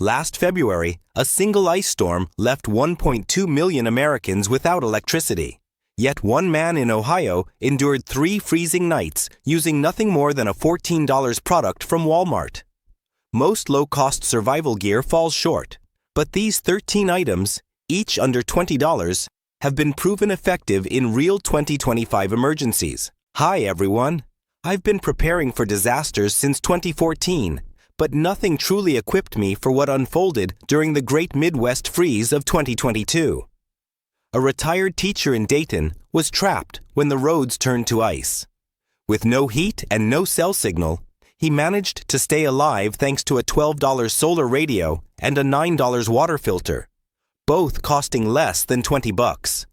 Last February, a single ice storm left 1.2 million Americans without electricity. Yet one man in Ohio endured 3 freezing nights using nothing more than a $14 product from Walmart. Most low-cost survival gear falls short, but these 13 items, each under $20, have been proven effective in real 2025 emergencies. Hi everyone! I've been preparing for disasters since 2014, but nothing truly equipped me for what unfolded during the Great Midwest Freeze of 2022. A retired teacher in Dayton was trapped when the roads turned to ice. With no heat and no cell signal, he managed to stay alive thanks to a $12 solar radio and a $9 water filter, both costing less than $20.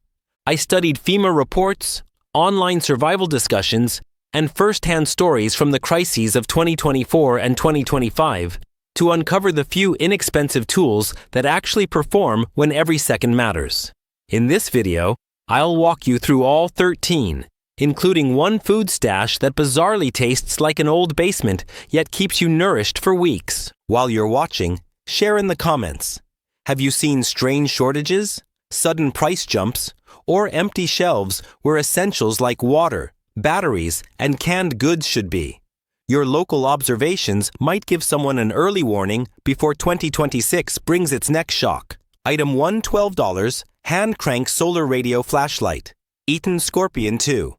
I studied FEMA reports, online survival discussions, and first-hand stories from the crises of 2024 and 2025 to uncover the few inexpensive tools that actually perform when every second matters. In this video, I'll walk you through all 13, including one food stash that bizarrely tastes like an old basement yet keeps you nourished for weeks. While you're watching, share in the comments. Have you seen strange shortages, sudden price jumps, or empty shelves where essentials like water, batteries, and canned goods should be? Your local observations might give someone an early warning before 2026 brings its next shock. Item 1, $12, hand crank solar radio flashlight, Eaton Scorpion 2.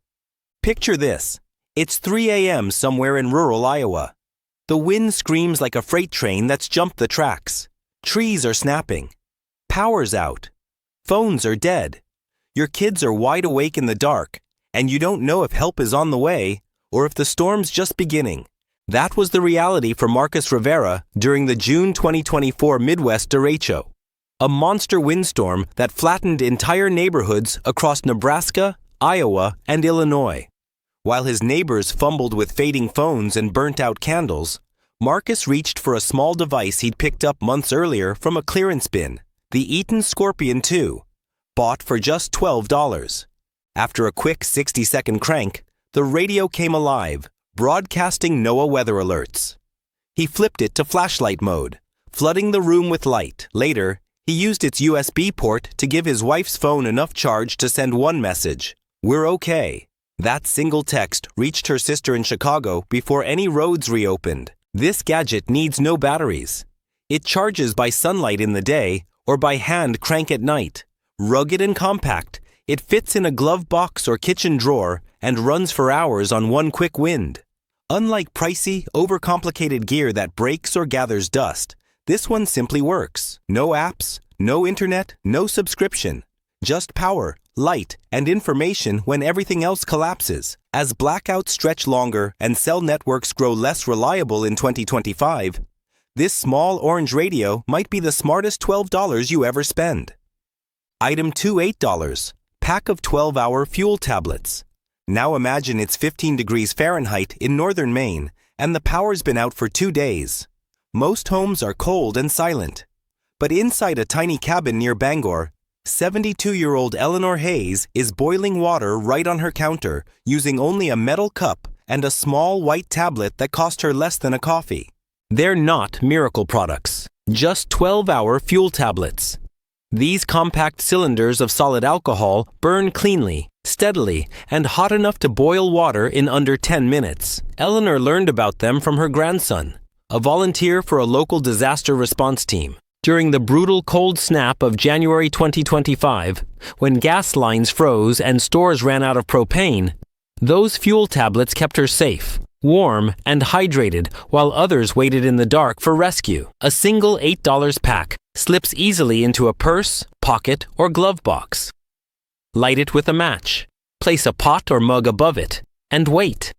Picture this. It's 3 a.m. somewhere in rural Iowa. The wind screams like a freight train that's jumped the tracks. Trees are snapping. Power's out. Phones are dead. Your kids are wide awake in the dark, and you don't know if help is on the way or if the storm's just beginning. That was the reality for Marcus Rivera during the June 2024 Midwest derecho, a monster windstorm that flattened entire neighborhoods across Nebraska, Iowa, and Illinois. While his neighbors fumbled with fading phones and burnt-out candles, Marcus reached for a small device he'd picked up months earlier from a clearance bin, the Eaton Scorpion 2, bought for just $12. After a quick 60-second crank, the radio came alive, broadcasting NOAA weather alerts. He flipped it to flashlight mode, flooding the room with light. Later, he used its USB port to give his wife's phone enough charge to send one message: "We're okay." That single text reached her sister in Chicago before any roads reopened. This gadget needs no batteries. It charges by sunlight in the day or by hand crank at night. Rugged and compact, it fits in a glove box or kitchen drawer and runs for hours on one quick wind. Unlike pricey, overcomplicated gear that breaks or gathers dust, this one simply works. No apps, no internet, no subscription. Just power, light, and information when everything else collapses. As blackouts stretch longer and cell networks grow less reliable in 2025, this small orange radio might be the smartest $12 you ever spend. Item 2, $8, pack of 12-hour fuel tablets. Now imagine it's 15 degrees Fahrenheit in northern Maine, and the power's been out for 2 days. Most homes are cold and silent. But inside a tiny cabin near Bangor, 72-year-old Eleanor Hayes is boiling water right on her counter using only a metal cup and a small white tablet that cost her less than a coffee. They're not miracle products, just 12-hour fuel tablets. These compact cylinders of solid alcohol burn cleanly, steadily, and hot enough to boil water in under 10 minutes. Eleanor learned about them from her grandson, a volunteer for a local disaster response team. During the brutal cold snap of January 2025, when gas lines froze and stores ran out of propane, those fuel tablets kept her safe, warm, and hydrated while others waited in the dark for rescue. A single $8 pack slips easily into a purse, pocket, or glove box. Light it with a match, place a pot or mug above it, and wait.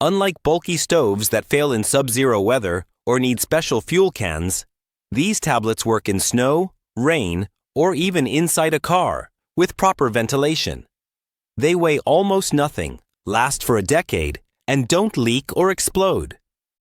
Unlike bulky stoves that fail in sub-zero weather or need special fuel cans, these tablets work in snow, rain, or even inside a car, with proper ventilation. They weigh almost nothing, last for a decade, and don't leak or explode.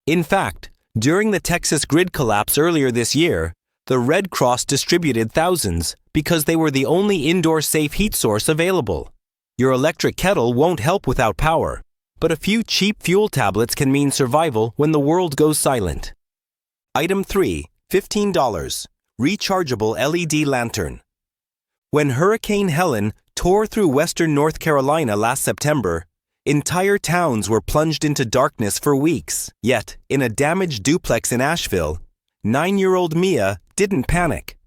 In fact, during the Texas grid collapse earlier this year, the Red Cross distributed thousands because they were the only indoor safe heat source available. Your electric kettle won't help without power, but a few cheap fuel tablets can mean survival when the world goes silent. Item 3, $15. Rechargeable LED lantern. When Hurricane Helen tore through western North Carolina last September, entire towns were plunged into darkness for weeks. Yet, in a damaged duplex in Asheville, 9-year-old Mia didn't panic.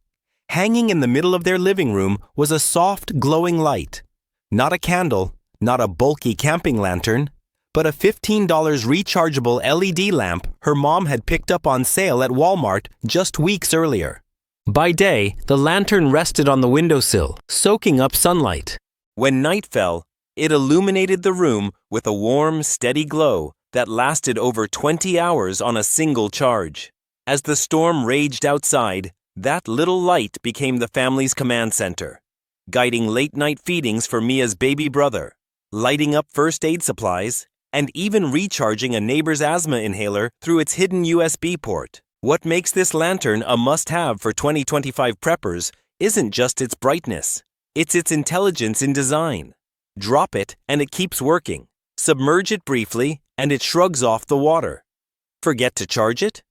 Hanging in the middle of their living room was a soft, glowing light. Not a candle, not a bulky camping lantern, but a $15 rechargeable LED lamp her mom had picked up on sale at Walmart just weeks earlier. By day, the lantern rested on the windowsill, soaking up sunlight. When night fell, it illuminated the room with a warm, steady glow that lasted over 20 hours on a single charge. As the storm raged outside, that little light became the family's command center, guiding late-night feedings for Mia's baby brother, lighting up first aid supplies, and even recharging a neighbor's asthma inhaler through its hidden USB port. What makes this lantern a must-have for 2025 preppers isn't just its brightness, it's its intelligence in design. Drop it and it keeps working. Submerge it briefly and it shrugs off the water. Forget to charge it?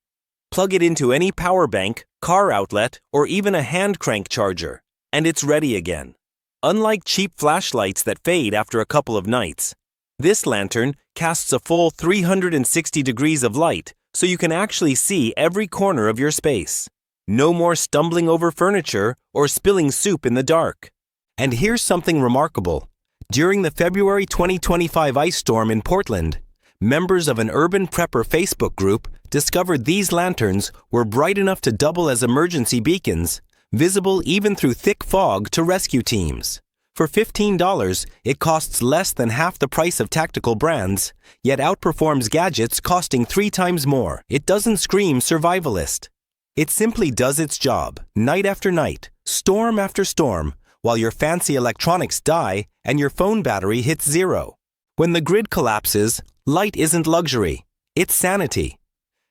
Plug it into any power bank, car outlet, or even a hand crank charger, and it's ready again. Unlike cheap flashlights that fade after a couple of nights, this lantern casts a full 360 degrees of light so you can actually see every corner of your space. No more stumbling over furniture or spilling soup in the dark. And here's something remarkable. During the February 2025 ice storm in Portland, members of an urban prepper Facebook group discovered these lanterns were bright enough to double as emergency beacons, visible even through thick fog to rescue teams. For $15, it costs less than half the price of tactical brands, yet outperforms gadgets costing 3 times more. It doesn't scream survivalist. It simply does its job, night after night, storm after storm, while your fancy electronics die and your phone battery hits zero. When the grid collapses, light isn't luxury, it's sanity.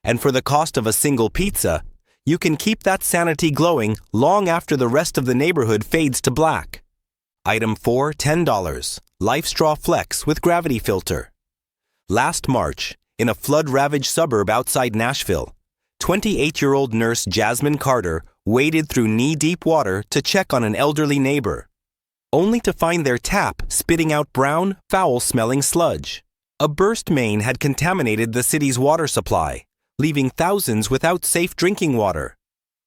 And for the cost of a single pizza, you can keep that sanity glowing long after the rest of the neighborhood fades to black. Item 4, $10. LifeStraw Flex with gravity filter. Last March, in a flood-ravaged suburb outside Nashville, 28-year-old nurse Jasmine Carter waded through knee-deep water to check on an elderly neighbor, only to find their tap spitting out brown, foul-smelling sludge. A burst main had contaminated the city's water supply, leaving thousands without safe drinking water.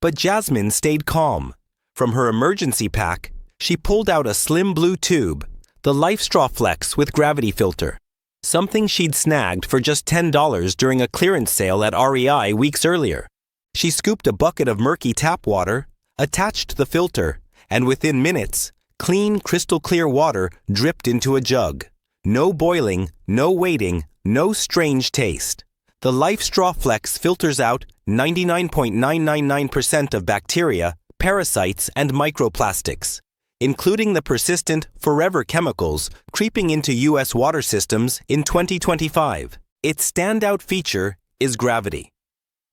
But Jasmine stayed calm. From her emergency pack, she pulled out a slim blue tube, the LifeStraw Flex with gravity filter, something she'd snagged for just $10 during a clearance sale at REI weeks earlier. She scooped a bucket of murky tap water, attached the filter, and within minutes, clean, crystal-clear water dripped into a jug. No boiling, no waiting, no strange taste. The LifeStraw Flex filters out 99.999% of bacteria, parasites, and microplastics, including the persistent forever chemicals creeping into U.S. water systems in 2025. Its standout feature is gravity.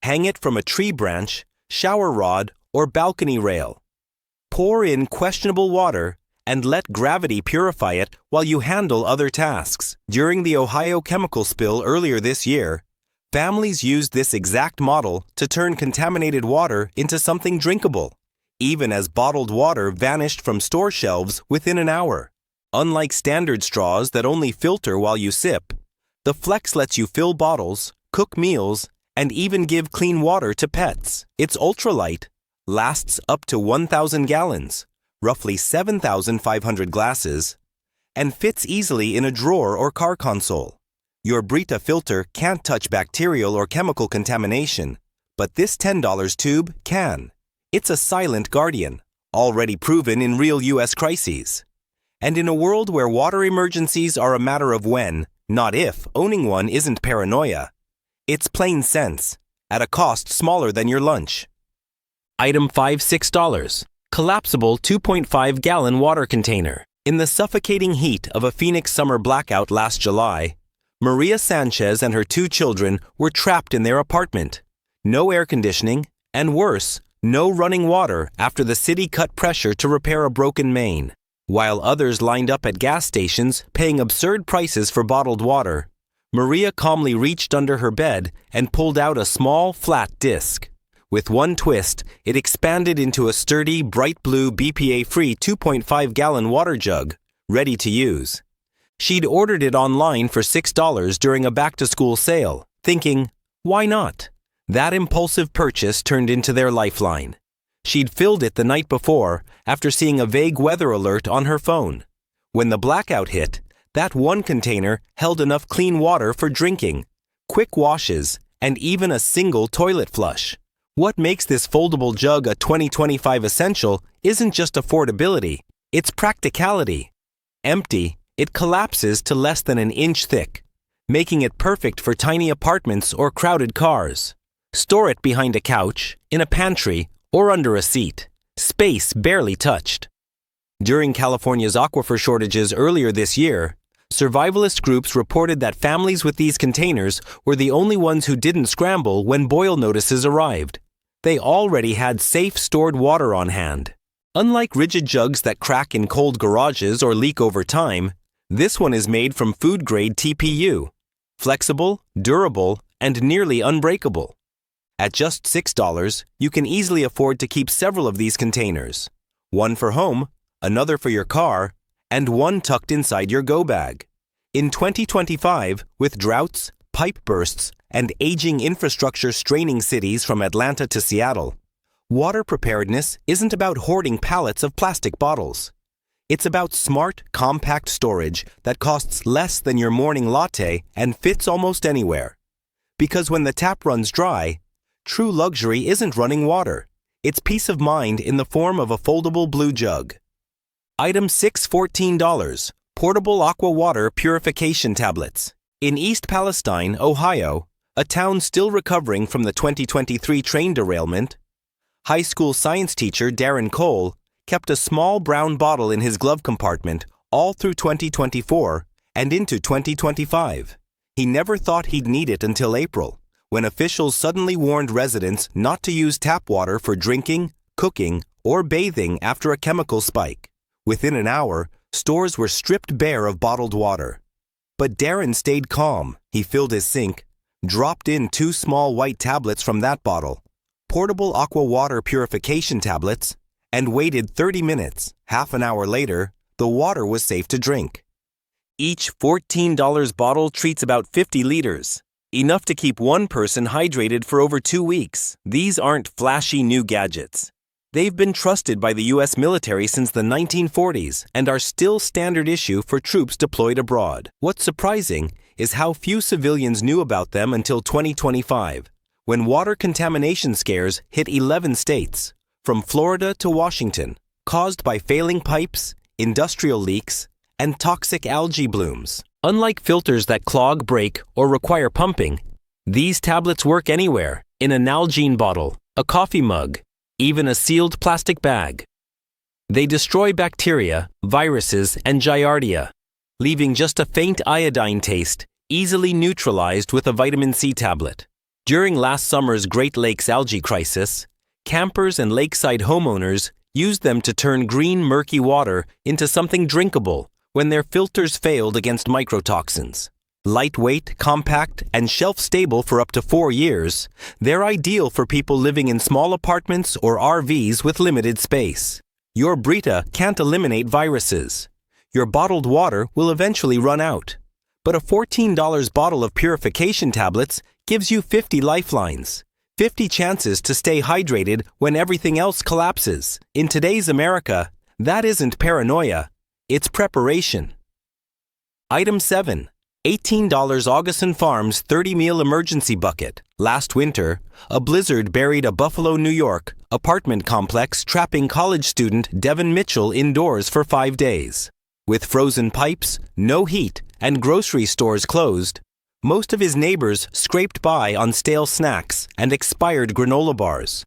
Hang it from a tree branch, shower rod, or balcony rail. Pour in questionable water and let gravity purify it while you handle other tasks. During the Ohio chemical spill earlier this year, families used this exact model to turn contaminated water into something drinkable, even as bottled water vanished from store shelves within an hour. Unlike standard straws that only filter while you sip, the Flex lets you fill bottles, cook meals, and even give clean water to pets. It's ultralight, lasts up to 1,000 gallons, roughly 7,500 glasses, and fits easily in a drawer or car console. Your Brita filter can't touch bacterial or chemical contamination, but this $10 tube can. It's a silent guardian, already proven in real U.S. crises. And in a world where water emergencies are a matter of when, not if, owning one isn't paranoia, it's plain sense, at a cost smaller than your lunch. Item 5, $6. Collapsible 2.5-gallon water container. In the suffocating heat of a Phoenix summer blackout last July, Maria Sanchez and her 2 children were trapped in their apartment. No air conditioning, and worse, no running water after the city cut pressure to repair a broken main. While others lined up at gas stations paying absurd prices for bottled water, Maria calmly reached under her bed and pulled out a small, flat disc. With one twist, it expanded into a sturdy, bright blue BPA-free 2.5-gallon water jug, ready to use. She'd ordered it online for $6 during a back-to-school sale, thinking, why not? That impulsive purchase turned into their lifeline. She'd filled it the night before after seeing a vague weather alert on her phone. When the blackout hit, that one container held enough clean water for drinking, quick washes, and even a single toilet flush. What makes this foldable jug a 2025 essential isn't just affordability, it's practicality. Empty, it collapses to less than an inch thick, making it perfect for tiny apartments or crowded cars. Store it behind a couch, in a pantry, or under a seat. Space barely touched. During California's aquifer shortages earlier this year, survivalist groups reported that families with these containers were the only ones who didn't scramble when boil notices arrived. They already had safe stored water on hand. Unlike rigid jugs that crack in cold garages or leak over time, this one is made from food-grade TPU. Flexible, durable, and nearly unbreakable. At just $6, you can easily afford to keep several of these containers. One for home, another for your car, and one tucked inside your go bag. In 2025, with droughts, pipe bursts, and aging infrastructure straining cities from Atlanta to Seattle, water preparedness isn't about hoarding pallets of plastic bottles. It's about smart, compact storage that costs less than your morning latte and fits almost anywhere. Because when the tap runs dry, true luxury isn't running water. It's peace of mind in the form of a foldable blue jug. Item 6, $14. Portable aqua water purification tablets. In East Palestine, Ohio, a town still recovering from the 2023 train derailment, high school science teacher Darren Cole kept a small brown bottle in his glove compartment all through 2024 and into 2025. He never thought he'd need it until April, when officials suddenly warned residents not to use tap water for drinking, cooking, or bathing after a chemical spike. Within an hour, stores were stripped bare of bottled water. But Darren stayed calm. He filled his sink, dropped in 2 small white tablets from that bottle, portable aqua water purification tablets, and waited 30 minutes. Half an hour later, the water was safe to drink. Each $14 bottle treats about 50 liters, enough to keep one person hydrated for over 2 weeks. These aren't flashy new gadgets. They've been trusted by the U.S. military since the 1940s and are still standard issue for troops deployed abroad. What's surprising is how few civilians knew about them until 2025, when water contamination scares hit 11 states, from Florida to Washington, caused by failing pipes, industrial leaks, and toxic algae blooms. Unlike filters that clog, break, or require pumping, these tablets work anywhere, in a Nalgene bottle, a coffee mug, even a sealed plastic bag. They destroy bacteria, viruses, and giardia, leaving just a faint iodine taste, easily neutralized with a vitamin C tablet. During last summer's Great Lakes algae crisis, campers and lakeside homeowners used them to turn green, murky water into something drinkable when their filters failed against mycotoxins. Lightweight, compact, and shelf-stable for up to 4 years, they're ideal for people living in small apartments or RVs with limited space. Your Brita can't eliminate viruses. Your bottled water will eventually run out. But a $14 bottle of purification tablets gives you 50 lifelines, 50 chances to stay hydrated when everything else collapses. In today's America, that isn't paranoia, it's preparation. Item 7. $18 Augusten Farms 30-meal emergency bucket. Last winter, a blizzard buried a Buffalo, New York, apartment complex trapping college student Devin Mitchell indoors for 5 days. With frozen pipes, no heat, and grocery stores closed, most of his neighbors scraped by on stale snacks and expired granola bars.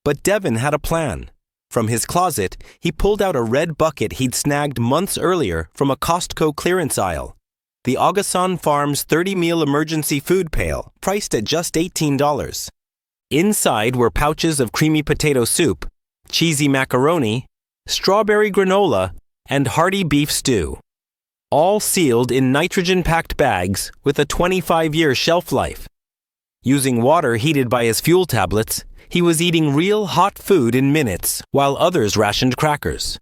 But Devin had a plan. From his closet, he pulled out a red bucket he'd snagged months earlier from a Costco clearance aisle. The Augusten Farms 30-meal emergency food pail, priced at just $18. Inside were pouches of creamy potato soup, cheesy macaroni, strawberry granola, and hearty beef stew. All sealed in nitrogen-packed bags with a 25-year shelf life. Using water heated by his fuel tablets, He was eating real hot food in minutes, while others rationed crackers.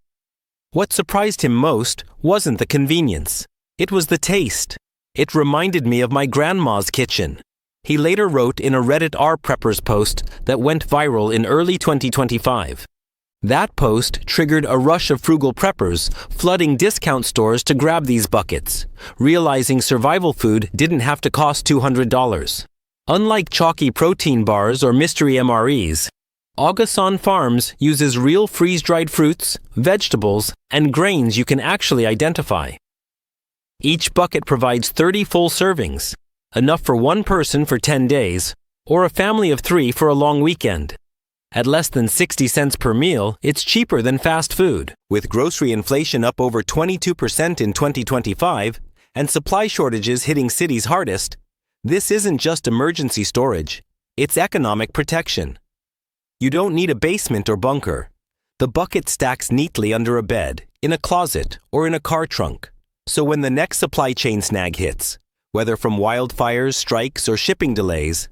What surprised him most wasn't the convenience. It was the taste. It reminded me of my grandma's kitchen. He later wrote in a Reddit R-Preppers post that went viral in early 2025. That post triggered a rush of frugal preppers flooding discount stores to grab these buckets, realizing survival food didn't have to cost $200. Unlike chalky protein bars or mystery MREs, Augason Farms uses real freeze-dried fruits, vegetables, and grains you can actually identify. Each bucket provides 30 full servings, enough for one person for 10 days, or a family of 3 for a long weekend. At less than 60 cents per meal, it's cheaper than fast food. With grocery inflation up over 22% in 2025 and supply shortages hitting cities hardest, this isn't just emergency storage, it's economic protection. You don't need a basement or bunker. The bucket stacks neatly under a bed, in a closet, or in a car trunk. So when the next supply chain snag hits, whether from wildfires, strikes, or shipping delays,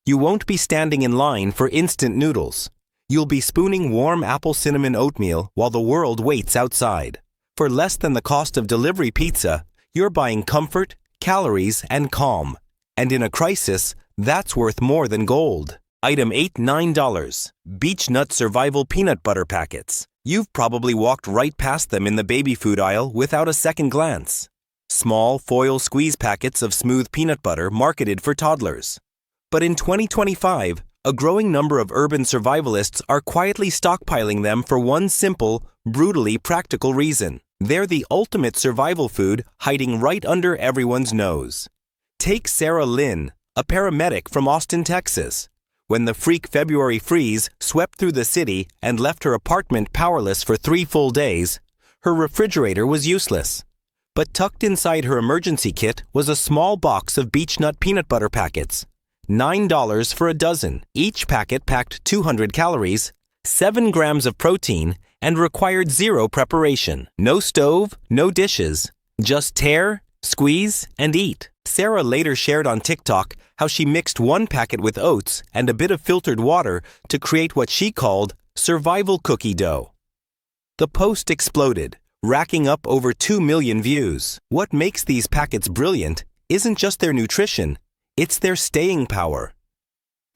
you won't be standing in line for instant noodles. You'll be spooning warm apple cinnamon oatmeal while the world waits outside. For less than the cost of delivery pizza, you're buying comfort, calories, and calm. And in a crisis, that's worth more than gold. Item 8, $9. Beech Nut Survival Peanut Butter Packets. You've probably walked right past them in the baby food aisle without a second glance. Small foil squeeze packets of smooth peanut butter marketed for toddlers. But in 2025, a growing number of urban survivalists are quietly stockpiling them for one simple, brutally practical reason. They're the ultimate survival food hiding right under everyone's nose. Take Sarah Lynn, a paramedic from Austin, Texas. When the freak February freeze swept through the city and left her apartment powerless for 3 full days, her refrigerator was useless. But tucked inside her emergency kit was a small box of beech nut peanut butter packets. $9 for a dozen. Each packet packed 200 calories, 7 grams of protein, and required 0 preparation. No stove, no dishes. Just tear, squeeze, and eat. Sarah later shared on TikTok how she mixed 1 packet with oats and a bit of filtered water to create what she called survival cookie dough. The post exploded, racking up over 2 million views. What makes these packets brilliant isn't just their nutrition, it's their staying power.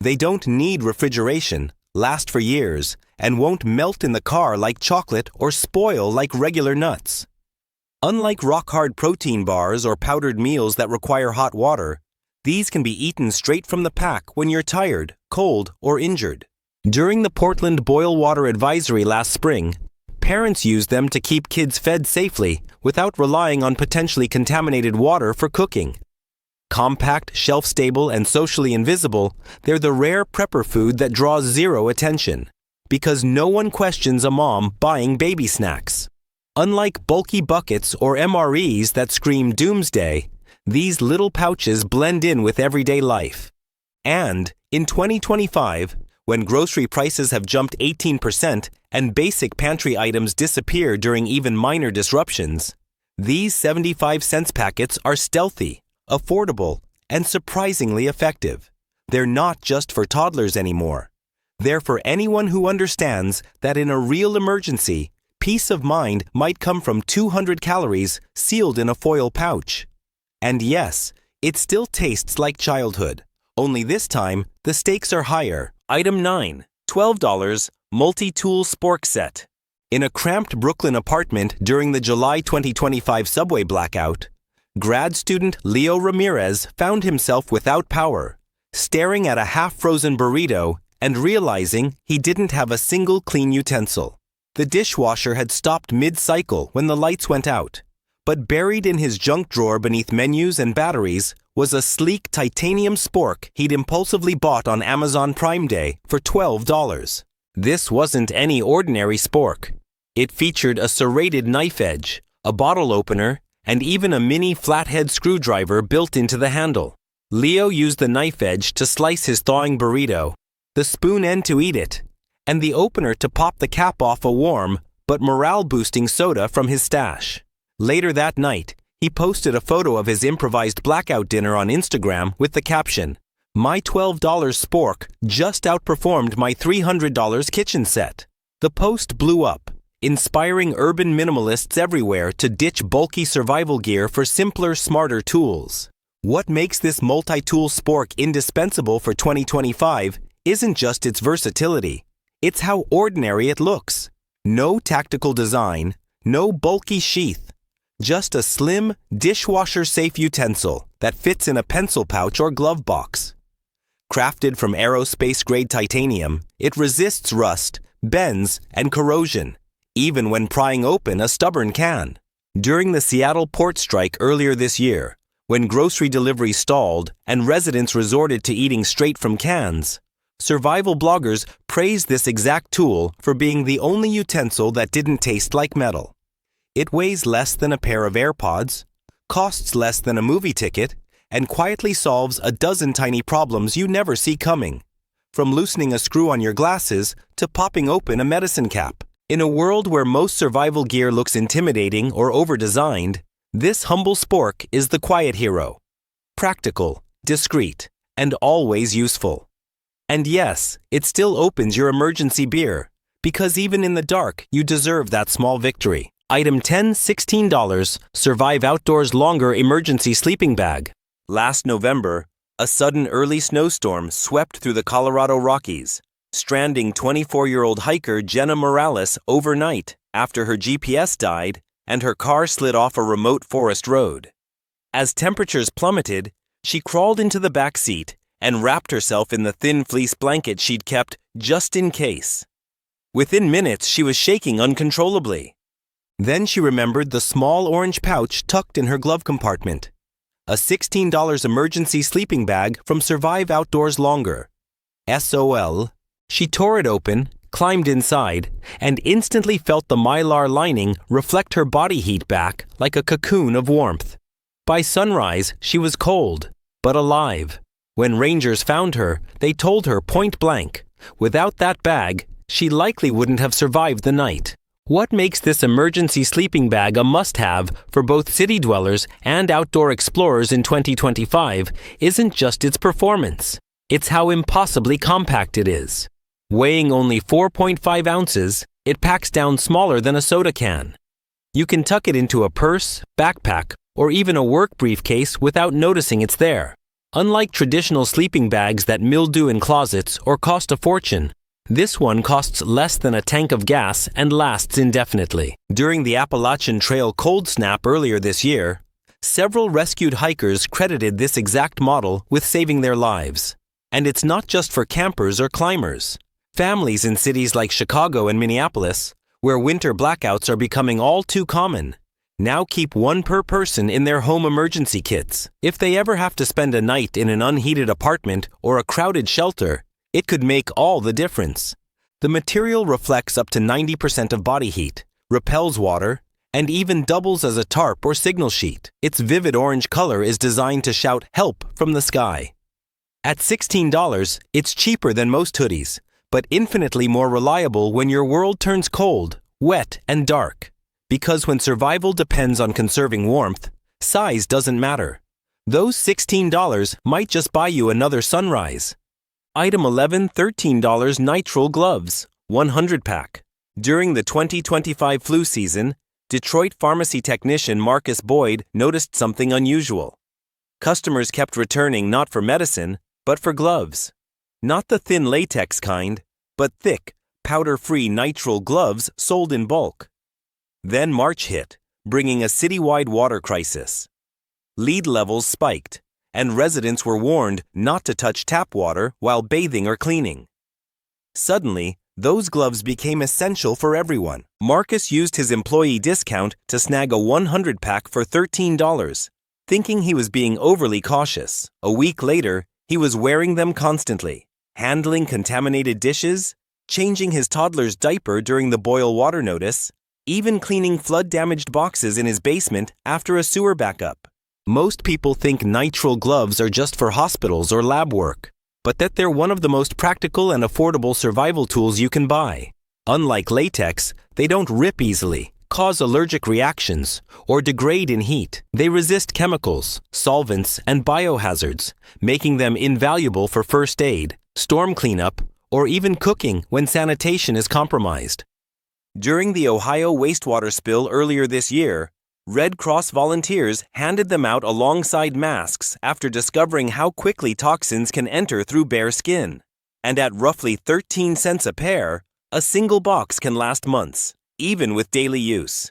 They don't need refrigeration, last for years, and won't melt in the car like chocolate or spoil like regular nuts. Unlike rock-hard protein bars or powdered meals that require hot water, these can be eaten straight from the pack when you're tired, cold, or injured. During the Portland Boil Water Advisory last spring, parents used them to keep kids fed safely without relying on potentially contaminated water for cooking. Compact, shelf-stable, and socially invisible, they're the rare prepper food that draws 0 attention, because no one questions a mom buying baby snacks. Unlike bulky buckets or MREs that scream doomsday, these little pouches blend in with everyday life. And in 2025, when grocery prices have jumped 18% and basic pantry items disappear during even minor disruptions, these 75-cent packets are stealthy, affordable, and surprisingly effective. They're not just for toddlers anymore. They're for anyone who understands that in a real emergency, peace of mind might come from 200 calories sealed in a foil pouch. And yes, it still tastes like childhood. Only this time, the stakes are higher. Item 9, $12, multi-tool spork set. In a cramped Brooklyn apartment during the July 2025 subway blackout, grad student Leo Ramirez found himself without power, staring at a half-frozen burrito and realizing he didn't have a single clean utensil. The dishwasher had stopped mid-cycle when the lights went out, but buried in his junk drawer beneath menus and batteries was a sleek titanium spork he'd impulsively bought on Amazon Prime Day for $12. This wasn't any ordinary spork. It featured a serrated knife edge, a bottle opener, and even a mini flathead screwdriver built into the handle. Leo used the knife edge to slice his thawing burrito, the spoon end to eat it, and the opener to pop the cap off a warm but morale-boosting soda from his stash. Later that night, he posted a photo of his improvised blackout dinner on Instagram with the caption, My $12 spork just outperformed my $300 kitchen set. The post blew up, inspiring urban minimalists everywhere to ditch bulky survival gear for simpler, smarter tools. What makes this multi-tool spork indispensable for 2025 isn't just its versatility, it's how ordinary it looks. No tactical design, no bulky sheath, just a slim, dishwasher-safe utensil that fits in a pencil pouch or glove box. Crafted from aerospace-grade titanium, it resists rust, bends, and corrosion, even when prying open a stubborn can. During the Seattle port strike earlier this year, when grocery delivery stalled and residents resorted to eating straight from cans, survival bloggers praised this exact tool for being the only utensil that didn't taste like metal. It weighs less than a pair of AirPods, costs less than a movie ticket, and quietly solves a dozen tiny problems you never see coming, from loosening a screw on your glasses to popping open a medicine cap. In a world where most survival gear looks intimidating or over-designed, this humble spork is the quiet hero. Practical, discreet, and always useful. And yes, it still opens your emergency beer, because even in the dark, you deserve that small victory. Item 10, $16, Survive Outdoors Longer Emergency Sleeping Bag. Last November, a sudden early snowstorm swept through the Colorado Rockies, stranding 24-year-old hiker Jenna Morales overnight after her GPS died and her car slid off a remote forest road. As temperatures plummeted, she crawled into the back seat and wrapped herself in the thin fleece blanket she'd kept just in case. Within minutes, she was shaking uncontrollably. Then she remembered the small orange pouch tucked in her glove compartment. A $16 emergency sleeping bag from Survive Outdoors Longer. SOL. She tore it open, climbed inside, and instantly felt the mylar lining reflect her body heat back like a cocoon of warmth. By sunrise, she was cold, but alive. When rangers found her, they told her point blank, without that bag, she likely wouldn't have survived the night. What makes this emergency sleeping bag a must-have for both city dwellers and outdoor explorers in 2025 isn't just its performance. It's how impossibly compact it is. Weighing only 4.5 ounces, it packs down smaller than a soda can. You can tuck it into a purse, backpack, or even a work briefcase without noticing it's there. Unlike traditional sleeping bags that mildew in closets or cost a fortune, this one costs less than a tank of gas and lasts indefinitely. During the Appalachian Trail cold snap earlier this year, several rescued hikers credited this exact model with saving their lives. And it's not just for campers or climbers. Families in cities like Chicago and Minneapolis, where winter blackouts are becoming all too common, now keep one per person in their home emergency kits. If they ever have to spend a night in an unheated apartment or a crowded shelter, it could make all the difference. The material reflects up to 90% of body heat, repels water, and even doubles as a tarp or signal sheet. Its vivid orange color is designed to shout help from the sky. At $16, it's cheaper than most hoodies, but infinitely more reliable when your world turns cold, wet, and dark. Because when survival depends on conserving warmth, size doesn't matter. Those $16 might just buy you another sunrise. Item 11, $13 nitrile gloves, 100 pack. During the 2025 flu season, Detroit pharmacy technician Marcus Boyd noticed something unusual. Customers kept returning not for medicine, but for gloves. Not the thin latex kind, but thick, powder-free nitrile gloves sold in bulk. Then March hit, bringing a citywide water crisis. Lead levels spiked, and residents were warned not to touch tap water while bathing or cleaning. Suddenly, those gloves became essential for everyone. Marcus used his employee discount to snag a 100 pack for $13, thinking he was being overly cautious. A week later, he was wearing them constantly, handling contaminated dishes, changing his toddler's diaper during the boil water notice, even cleaning flood-damaged boxes in his basement after a sewer backup. Most people think nitrile gloves are just for hospitals or lab work, but that they're one of the most practical and affordable survival tools you can buy. Unlike latex, they don't rip easily, cause allergic reactions or degrade in heat. They resist chemicals, solvents, and biohazards, making them invaluable for first aid, storm cleanup, or even cooking when sanitation is compromised. During the Ohio wastewater spill earlier this year, Red Cross volunteers handed them out alongside masks after discovering how quickly toxins can enter through bare skin. And at roughly 13 cents a pair, a single box can last months, even with daily use.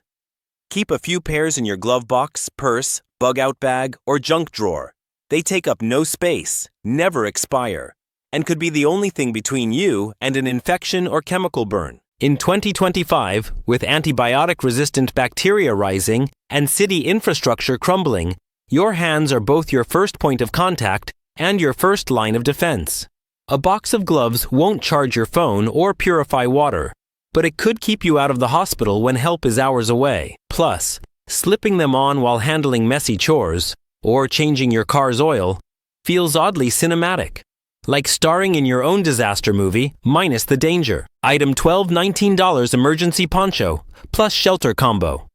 Keep a few pairs in your glove box, purse, bug-out bag, or junk drawer. They take up no space, never expire, and could be the only thing between you and an infection or chemical burn. In 2025, with antibiotic-resistant bacteria rising and city infrastructure crumbling, your hands are both your first point of contact and your first line of defense. A box of gloves won't charge your phone or purify water, but it could keep you out of the hospital when help is hours away. Plus, slipping them on while handling messy chores or changing your car's oil feels oddly cinematic. Like starring in your own disaster movie, minus the danger. Item $12, $19 emergency poncho, plus shelter combo.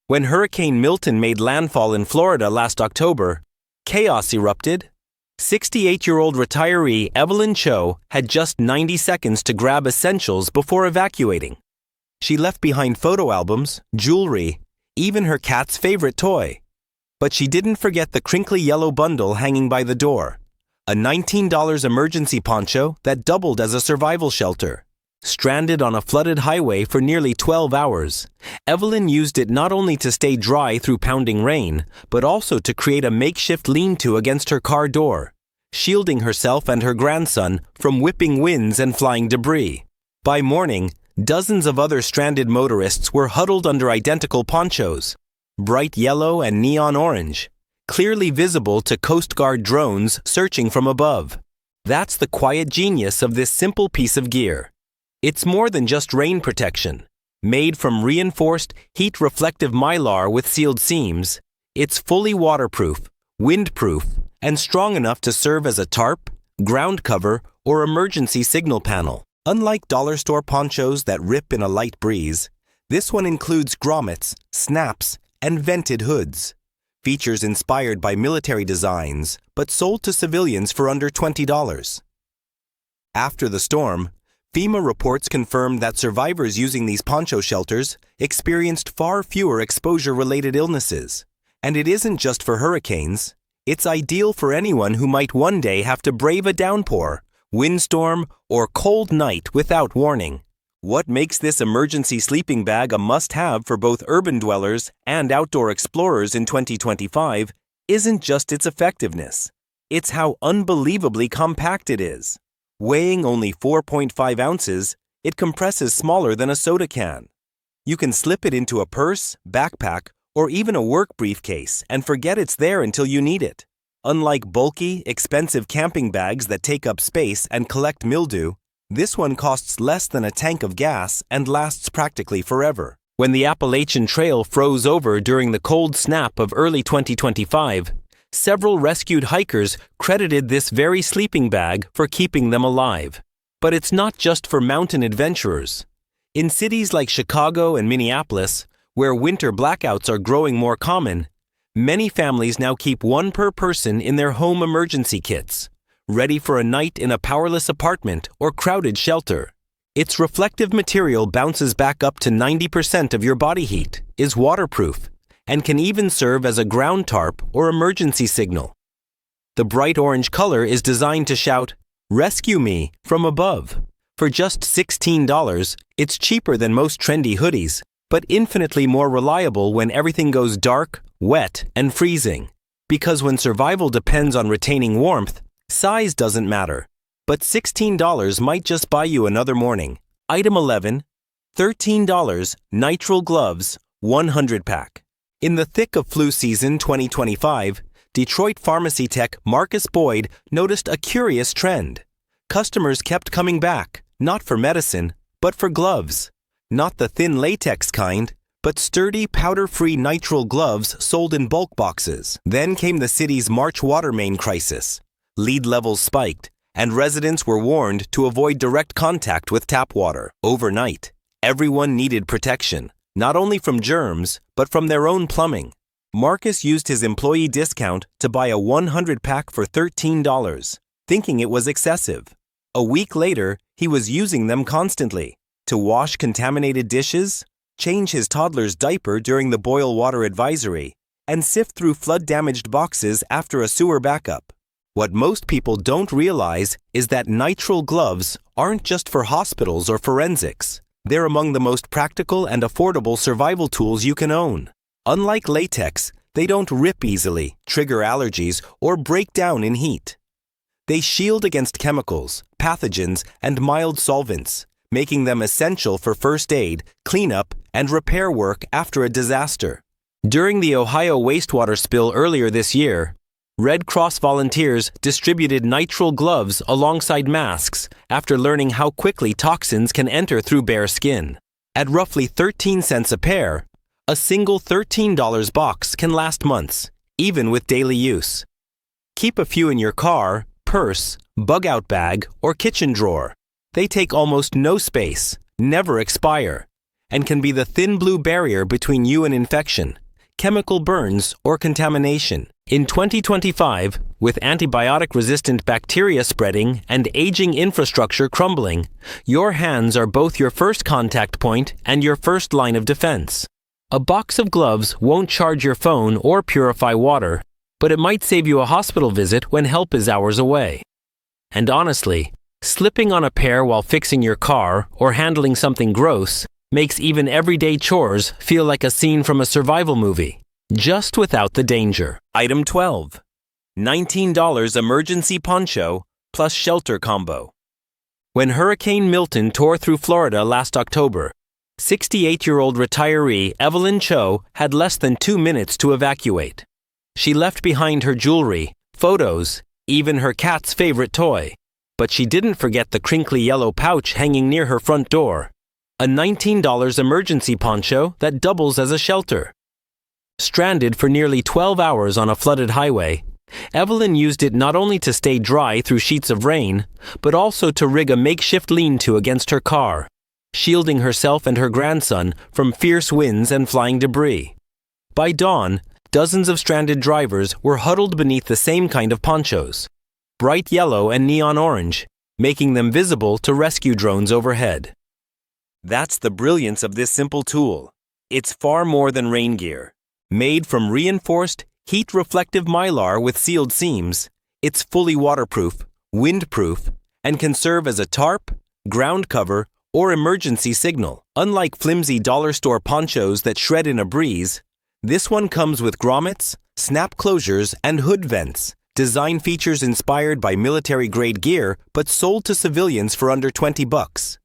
When Hurricane Milton made landfall in Florida last October, chaos erupted. 68-year-old retiree Evelyn Cho had just 90 seconds to grab essentials before evacuating. She left behind photo albums, jewelry, even her cat's favorite toy. But she didn't forget the crinkly yellow bundle hanging by the door. A $19 emergency poncho that doubled as a survival shelter. Stranded on a flooded highway for nearly 12 hours, Evelyn used it not only to stay dry through pounding rain, but also to create a makeshift lean-to against her car door, shielding herself and her grandson from whipping winds and flying debris. By morning, dozens of other stranded motorists were huddled under identical ponchos, bright yellow and neon orange, clearly visible to Coast Guard drones searching from above. That's the quiet genius of this simple piece of gear. It's more than just rain protection. Made from reinforced, heat-reflective mylar with sealed seams, it's fully waterproof, windproof, and strong enough to serve as a tarp, ground cover, or emergency signal panel. Unlike dollar store ponchos that rip in a light breeze, this one includes grommets, snaps, and vented hoods. Features inspired by military designs, but sold to civilians for under $20. After the storm, FEMA reports confirmed that survivors using these poncho shelters experienced far fewer exposure-related illnesses. And it isn't just for hurricanes. It's ideal for anyone who might one day have to brave a downpour, windstorm, or cold night without warning. What makes this emergency sleeping bag a must-have for both urban dwellers and outdoor explorers in 2025 isn't just its effectiveness. It's how unbelievably compact it is. Weighing only 4.5 ounces, it compresses smaller than a soda can. You can slip it into a purse, backpack, or even a work briefcase and forget it's there until you need it. Unlike bulky, expensive camping bags that take up space and collect mildew, this one costs less than a tank of gas and lasts practically forever. When the Appalachian Trail froze over during the cold snap of early 2025, several rescued hikers credited this very sleeping bag for keeping them alive. But it's not just for mountain adventurers. In cities like Chicago and Minneapolis, where winter blackouts are growing more common, many families now keep one per person in their home emergency kits, ready for a night in a powerless apartment or crowded shelter. Its reflective material bounces back up to 90% of your body heat, is waterproof, and can even serve as a ground tarp or emergency signal. The bright orange color is designed to shout, "Rescue me," from above. For just $16, it's cheaper than most trendy hoodies, but infinitely more reliable when everything goes dark, wet, and freezing. Because when survival depends on retaining warmth, size doesn't matter. But $16 might just buy you another morning. Item 11, $13, nitrile gloves, 100 pack. In the thick of flu season 2025, Detroit pharmacy tech Marcus Boyd noticed a curious trend. Customers kept coming back, not for medicine, but for gloves. Not the thin latex kind, but sturdy, powder-free nitrile gloves sold in bulk boxes. Then came the city's March water main crisis. Lead levels spiked, and residents were warned to avoid direct contact with tap water. Overnight, everyone needed protection, not only from germs, but from their own plumbing. Marcus used his employee discount to buy a 100-pack for $13, thinking it was excessive. A week later, he was using them constantly to wash contaminated dishes, change his toddler's diaper during the boil water advisory, and sift through flood-damaged boxes after a sewer backup. What most people don't realize is that nitrile gloves aren't just for hospitals or forensics. They're among the most practical and affordable survival tools you can own. Unlike latex, they don't rip easily, trigger allergies, or break down in heat. They shield against chemicals, pathogens, and mild solvents, making them essential for first aid, cleanup, and repair work after a disaster. During the Ohio wastewater spill earlier this year, Red Cross volunteers distributed nitrile gloves alongside masks after learning how quickly toxins can enter through bare skin. At roughly 13 cents a pair, a single $13 box can last months, even with daily use. Keep a few in your car, purse, bug-out bag, or kitchen drawer. They take almost no space, never expire, and can be the thin blue barrier between you and infection, chemical burns, or contamination. In 2025, with antibiotic-resistant bacteria spreading and aging infrastructure crumbling, your hands are both your first contact point and your first line of defense. A box of gloves won't charge your phone or purify water, but it might save you a hospital visit when help is hours away. And honestly, slipping on a pair while fixing your car or handling something gross makes even everyday chores feel like a scene from a survival movie, just without the danger. Item 12. $19 emergency poncho plus shelter combo. When Hurricane Milton tore through Florida last October, 68-year-old retiree Evelyn Cho had less than 2 minutes to evacuate. She left behind her jewelry, photos, even her cat's favorite toy. But she didn't forget the crinkly yellow pouch hanging near her front door. A $19 emergency poncho that doubles as a shelter. Stranded for nearly 12 hours on a flooded highway, Evelyn used it not only to stay dry through sheets of rain, but also to rig a makeshift lean-to against her car, shielding herself and her grandson from fierce winds and flying debris. By dawn, dozens of stranded drivers were huddled beneath the same kind of ponchos, bright yellow and neon orange, making them visible to rescue drones overhead. That's the brilliance of this simple tool. It's far more than rain gear. Made from reinforced, heat-reflective mylar with sealed seams, it's fully waterproof, windproof, and can serve as a tarp, ground cover, or emergency signal. Unlike flimsy dollar store ponchos that shred in a breeze, this one comes with grommets, snap closures, and hood vents. Design features inspired by military-grade gear, but sold to civilians for under $20.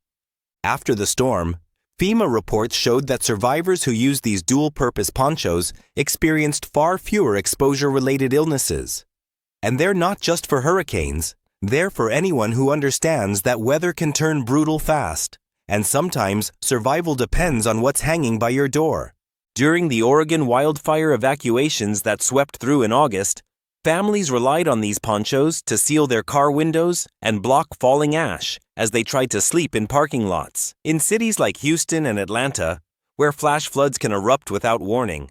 After the storm, FEMA reports showed that survivors who used these dual-purpose ponchos experienced far fewer exposure-related illnesses. And they're not just for hurricanes. They're for anyone who understands that weather can turn brutal fast, and sometimes survival depends on what's hanging by your door. During the Oregon wildfire evacuations that swept through in August, families relied on these ponchos to seal their car windows and block falling ash as they tried to sleep in parking lots. In cities like Houston and Atlanta, where flash floods can erupt without warning,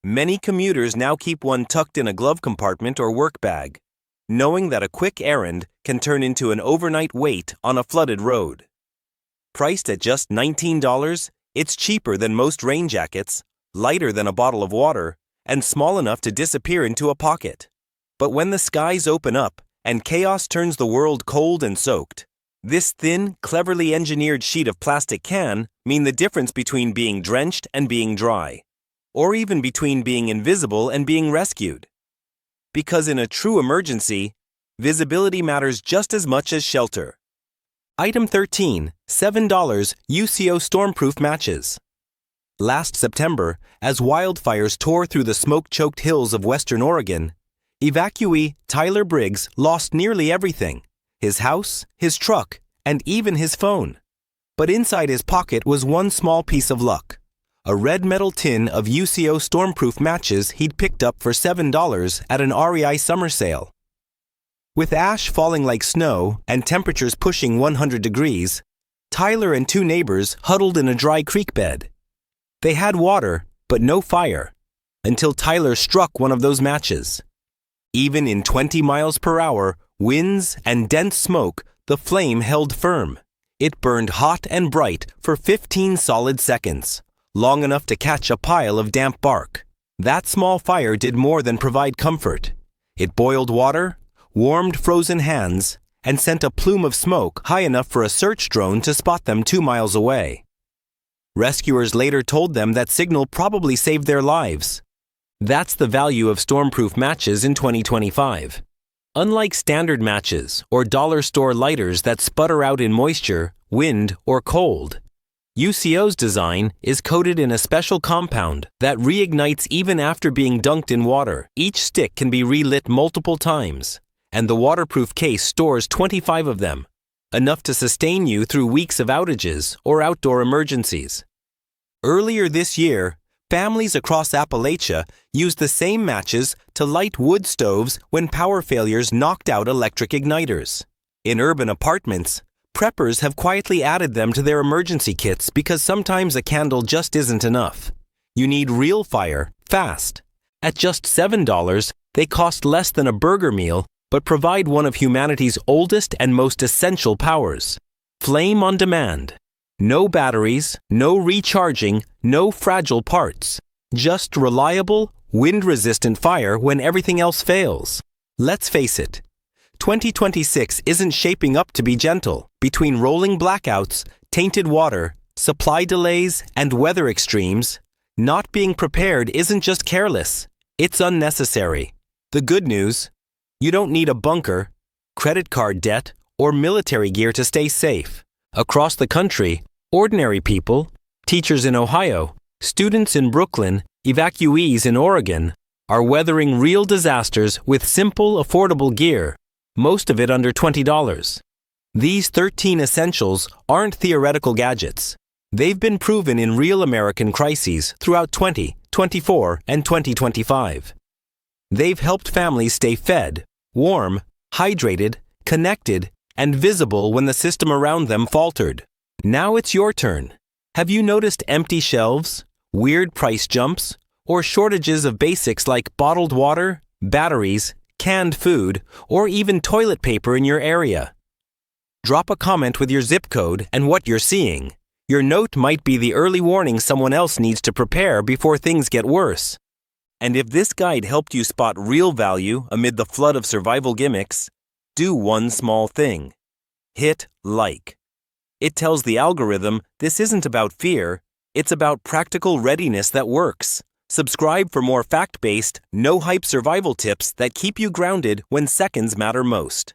many commuters now keep one tucked in a glove compartment or work bag, knowing that a quick errand can turn into an overnight wait on a flooded road. Priced at just $19, it's cheaper than most rain jackets, lighter than a bottle of water, and small enough to disappear into a pocket. But when the skies open up and chaos turns the world cold and soaked, this thin, cleverly engineered sheet of plastic can mean the difference between being drenched and being dry, or even between being invisible and being rescued. Because in a true emergency, visibility matters just as much as shelter. Item 13, $7 UCO stormproof matches. Last September, as wildfires tore through the smoke-choked hills of western Oregon, evacuee Tyler Briggs lost nearly everything: his house, his truck, and even his phone. But inside his pocket was one small piece of luck: a red metal tin of UCO stormproof matches he'd picked up for $7 at an REI summer sale. With ash falling like snow and temperatures pushing 100 degrees, Tyler and two neighbors huddled in a dry creek bed. They had water, but no fire, until Tyler struck one of those matches. Even in 20 miles per hour, winds and dense smoke, the flame held firm. It burned hot and bright for 15 solid seconds, long enough to catch a pile of damp bark. That small fire did more than provide comfort. It boiled water, warmed frozen hands, and sent a plume of smoke high enough for a search drone to spot them 2 miles away. Rescuers later told them that signal probably saved their lives. That's the value of stormproof matches in 2025. Unlike standard matches or dollar store lighters that sputter out in moisture, wind, or cold, UCO's design is coated in a special compound that reignites even after being dunked in water. Each stick can be relit multiple times, and the waterproof case stores 25 of them, enough to sustain you through weeks of outages or outdoor emergencies. Earlier this year, families across Appalachia used the same matches to light wood stoves when power failures knocked out electric igniters. In urban apartments, preppers have quietly added them to their emergency kits because sometimes a candle just isn't enough. You need real fire, fast. At just $7, they cost less than a burger meal, but provide one of humanity's oldest and most essential powers: flame on demand. No batteries, no recharging, no fragile parts. Just reliable, wind-resistant fire when everything else fails. Let's face it, 2026 isn't shaping up to be gentle. Between rolling blackouts, tainted water, supply delays, and weather extremes, not being prepared isn't just careless, it's unnecessary. The good news: you don't need a bunker, credit card debt, or military gear to stay safe. Across the country, ordinary people, teachers in Ohio, students in Brooklyn, evacuees in Oregon, are weathering real disasters with simple, affordable gear, most of it under $20. These 13 essentials aren't theoretical gadgets. They've been proven in real American crises throughout 2024 and 2025. They've helped families stay fed, warm, hydrated, connected, and visible when the system around them faltered. Now it's your turn. Have you noticed empty shelves, weird price jumps, or shortages of basics like bottled water, batteries, canned food, or even toilet paper in your area? Drop a comment with your zip code and what you're seeing. Your note might be the early warning someone else needs to prepare before things get worse. And if this guide helped you spot real value amid the flood of survival gimmicks, do one small thing. Hit like. It tells the algorithm this isn't about fear, it's about practical readiness that works. Subscribe for more fact-based, no-hype survival tips that keep you grounded when seconds matter most.